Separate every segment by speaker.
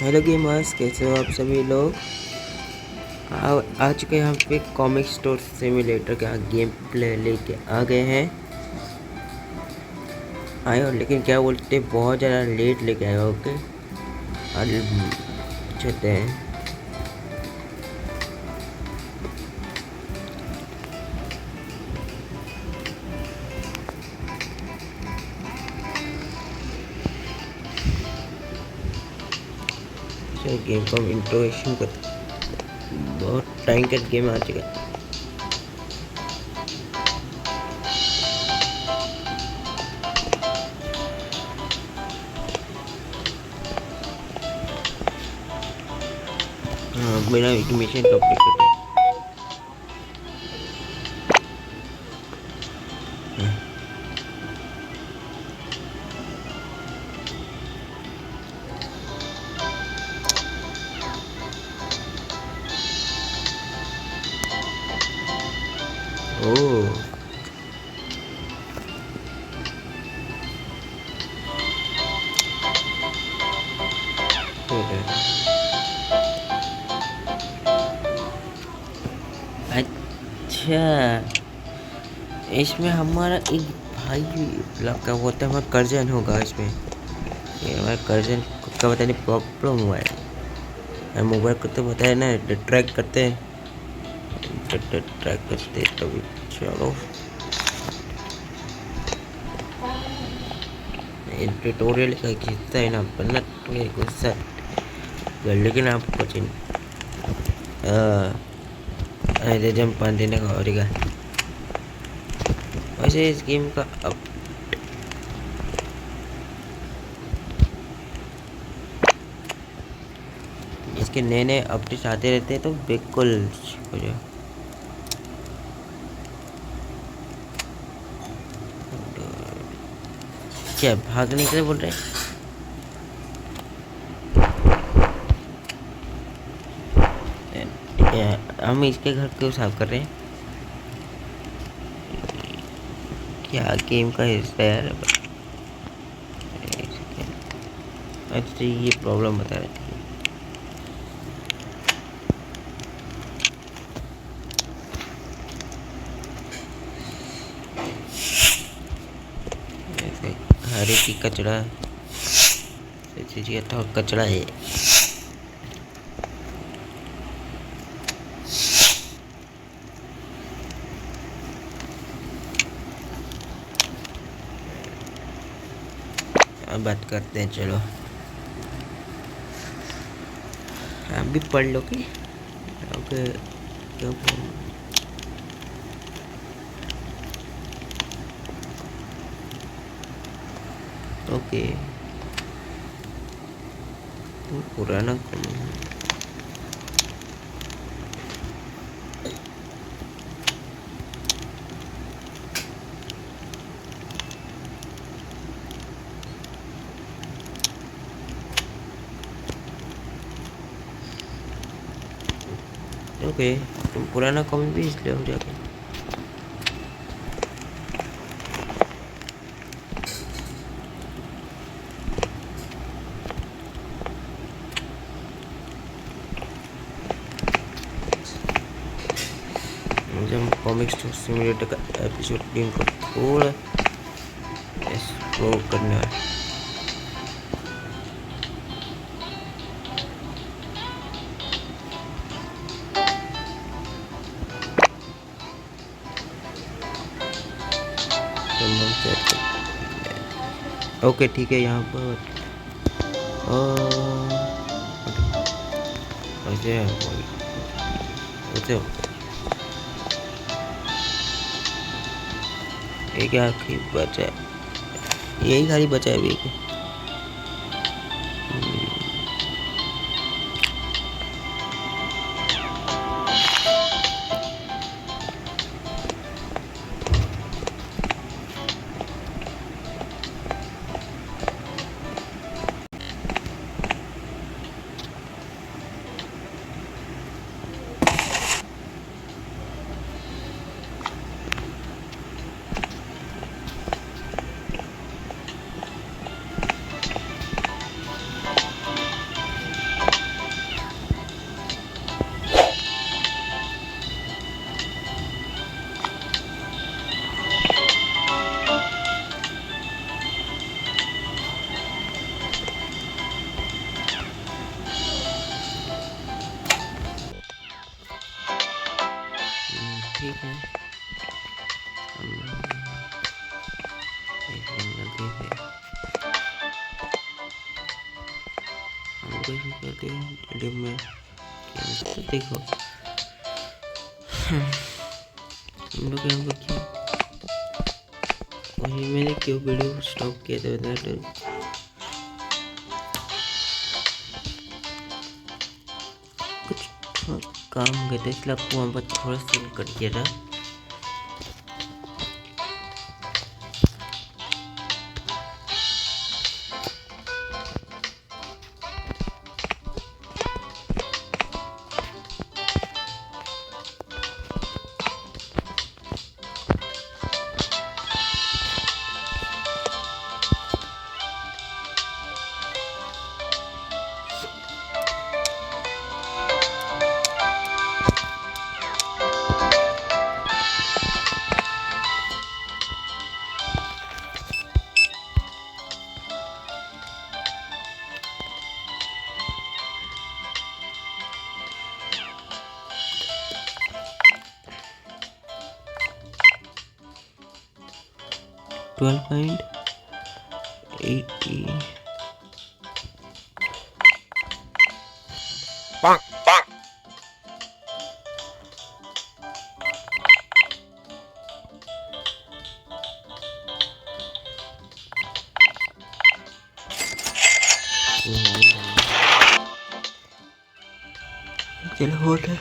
Speaker 1: Hello gamers, कैसे हो आप सभी लोग। आ चुके हैं हम पे कॉमिक स्टोर सिम्युलेटर का गेम प्ले लेके आ गए हैं। आए हो लेकिन क्या बोलते बहुत ज़्यादा लेट लेके आए हो। ओके चलते हैं। चलो गेम को हम इंट्रोडक्शन करते। बहुत टाइम का गेम आ चुका है। हाँ, मेरा एक मिशन कंप्लीट करते हैं। ओह ठीक है। अच्छा, इसमें हमारा एक भाई मतलब क्या बोलते हैं, हमारा कर्जन होगा इसमें। ये हमारे कर्जन को क्या पता नहीं प्रॉब्लम हुआ है। मोबाइल को तो बताया ना, ट्रैक करते हैं। ट्रैक करते तभी। चलो ट्यूटोरियल का हिस्सा है ना, बनना तो एक गुस्सा लेकिन आपको अरे जम पान देने का और वैसे इस गेम का अब इसके नए नए अपडेट आते रहते हैं तो बिल्कुल हो जाए। क्या भागने के लिए बोल रहे हैं। हम इसके घर क्यों साफ कर रहे हैं। क्या गेम का हिस्सा है यार। अच्छा ये प्रॉब्लम बता रहे थे। हरे की कचरा तो कचरा है। अब बात करते हैं। चलो आप भी पढ़ लो कि ओके क्यों। ओके पुराना ओके तुम पुराना कॉमिक भी इसलिए हो जाके। मुझे हम कॉमिक्स सिम्युलेटर का एपिसोड 3 को थोड़ा एक्सप्लोर करने वाले। ओके ठीक है यहाँ पर वैसे एक आखिरी बचा है, यही खाली बचा है अभी। ठीक है, हम एक बंदा देखे, हम कुछ नहीं करते टेलीम में। तो देखो हम लोग यहाँ पर क्या, वही मैंने क्यों वीडियो स्टॉप किया था बता। कुछ काम गए थे इसलिए आपको वहाँ पर थोड़ा सा कट किया था। $12.80 चलो होता है।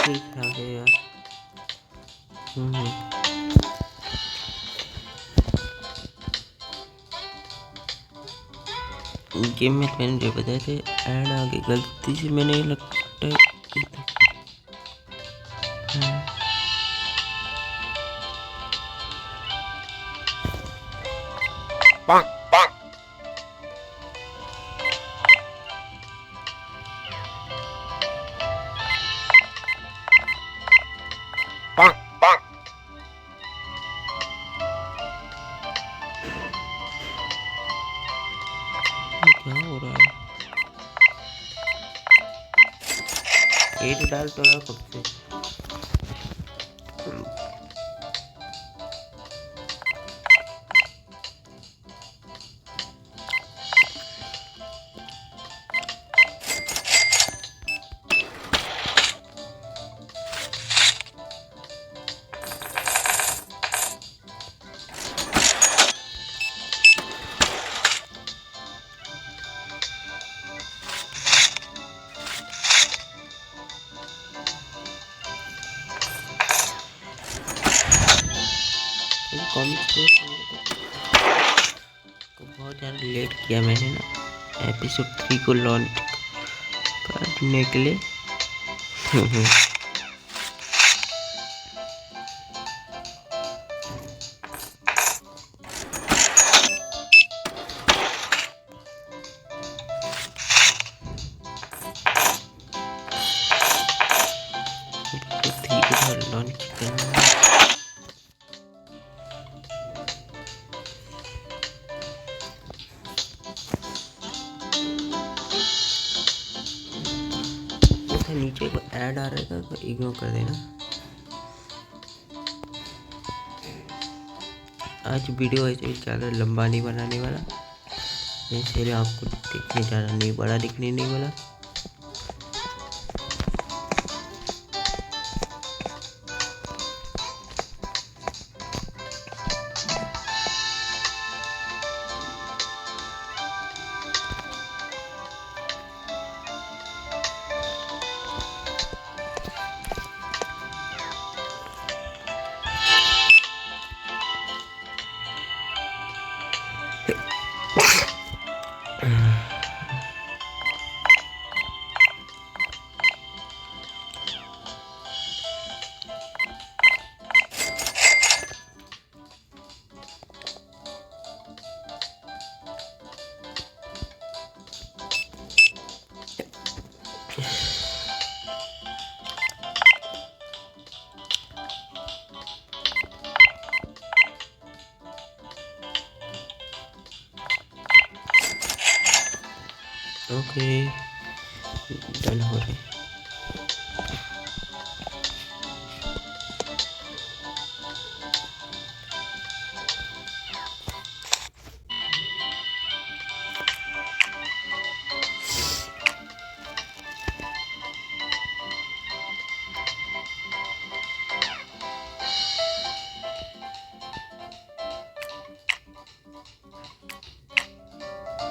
Speaker 1: ठीक है यार। गेम में मैंने जो बताए थे ऐड आगे गलती से मैंने लगता है क्या हो रहा है। ये तो डाल तो रहा कब से। बहुत ज़्यादा लेट किया मैंने ना एपिसोड 3 को लॉन्च करने के लिए। लॉन्च करना नीचे को ऐड आ रहा था तो इग्नोर कर देना। आज वीडियो ऐसे ज़्यादा लंबा नहीं बनाने वाला, इसलिए आपको दिखने ज़्यादा नहीं बड़ा दिखने नहीं वाला। ओके, डन हो रहे।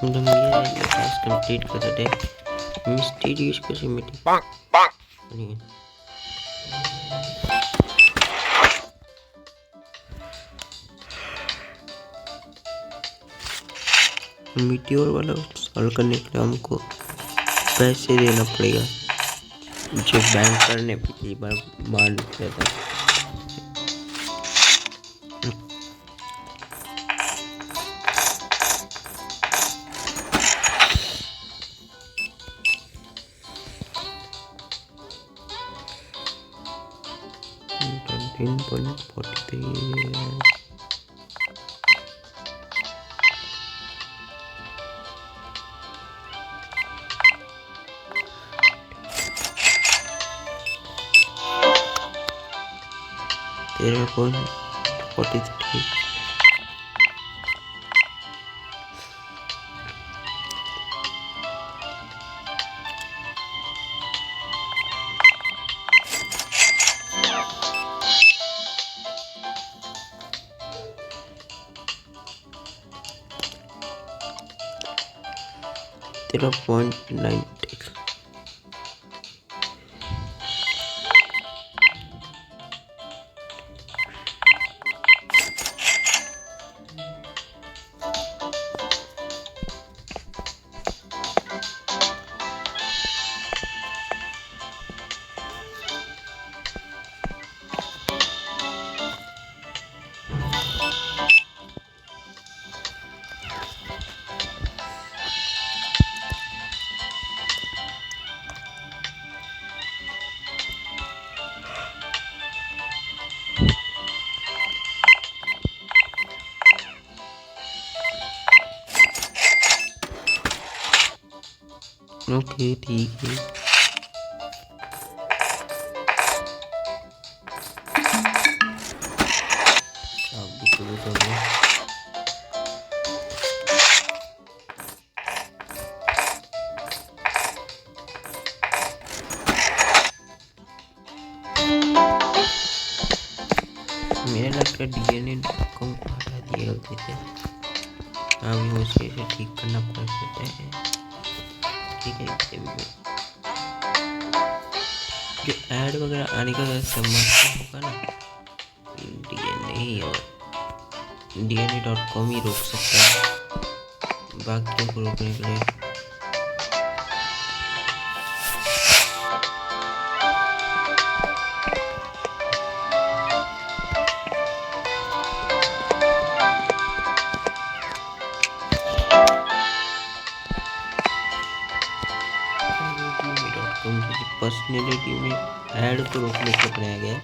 Speaker 1: ये टास्क कंप्लीट कर दे। मिस्टीरियस कैसे मीटिंग मीटियोर वाला सॉल्व करने के लिए हमको पैसे देना पड़ेगा, जो बैंक करने पिछली बार मान लिया था। तेरे को 43 0.9 ओके ठीक है। आप भी शुरू कर दो। मेरे लगता है DNA.com को हटा दिए गलती से, अभी मुझे इसे ठीक करना पड़ सकता है। ठीक है, जो ऐड वगैरह आने का समस्या होगा ना, DNA.com ही रोक सकता है, बाकियों को रोकने के लिए। पर्सनैलिटी में ऐड को रोकने के लिए बनाया गया है।